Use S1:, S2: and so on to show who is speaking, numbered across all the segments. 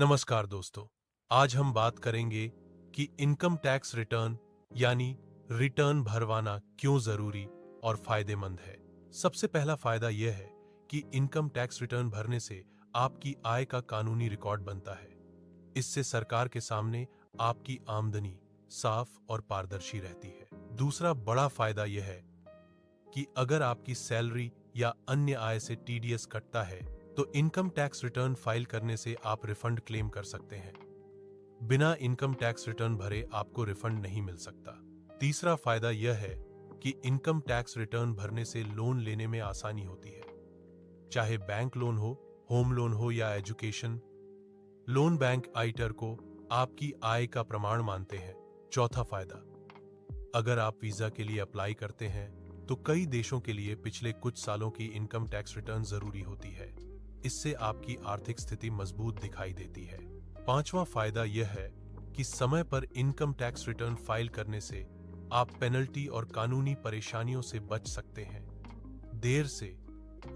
S1: नमस्कार दोस्तों। आज हम बात करेंगे कि इनकम टैक्स रिटर्न यानी रिटर्न भरवाना क्यों जरूरी और फायदेमंद है। सबसे पहला फायदा यह है कि इनकम टैक्स रिटर्न भरने से आपकी आय का कानूनी रिकॉर्ड बनता है। इससे सरकार के सामने आपकी आमदनी साफ और पारदर्शी रहती है। दूसरा बड़ा फायदा यह है कि अगर आपकी सैलरी या अन्य आय से टीडीएस कटता है तो इनकम टैक्स रिटर्न फाइल करने से आप रिफंड क्लेम कर सकते हैं। बिना इनकम टैक्स रिटर्न भरे आपको रिफंड नहीं मिल सकता। तीसरा फायदा यह है कि इनकम टैक्स रिटर्न भरने से लोन लेने में आसानी होती है। चाहे बैंक लोन हो, होम लोन हो या एजुकेशन लोन, बैंक आइटर को आपकी आय का प्रमाण मानते हैं। चौथा फायदा, अगर आप वीजा के लिए अप्लाई करते हैं तो कई देशों के लिए पिछले कुछ सालों की इनकम टैक्स रिटर्न जरूरी होती है। इससे आपकी आर्थिक स्थिति मजबूत दिखाई देती है। पांचवा फायदा यह है कि समय पर इनकम टैक्स रिटर्न फाइल करने से आप पेनल्टी और कानूनी परेशानियों से बच सकते हैं। देर से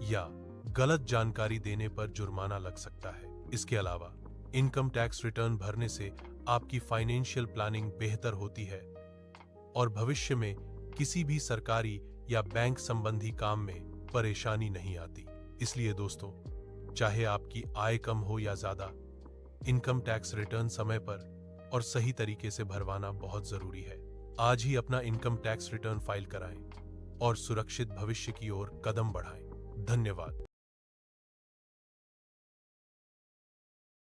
S1: या गलत जानकारी देने पर जुर्माना लग सकता है। इसके अलावा इनकम टैक्स रिटर्न भरने से आपकी फाइनेंशियल प्लानिंग बेहतर होती है और भविष्य में किसी भी सरकारी या बैंक संबंधी काम में परेशानी नहीं आती। इसलिए दोस्तों, चाहे आपकी आय कम हो या ज्यादा, इनकम टैक्स रिटर्न समय पर और सही तरीके से भरवाना बहुत जरूरी है। आज ही अपना इनकम टैक्स रिटर्न फाइल कराएं और सुरक्षित भविष्य की ओर कदम बढ़ाएं। धन्यवाद।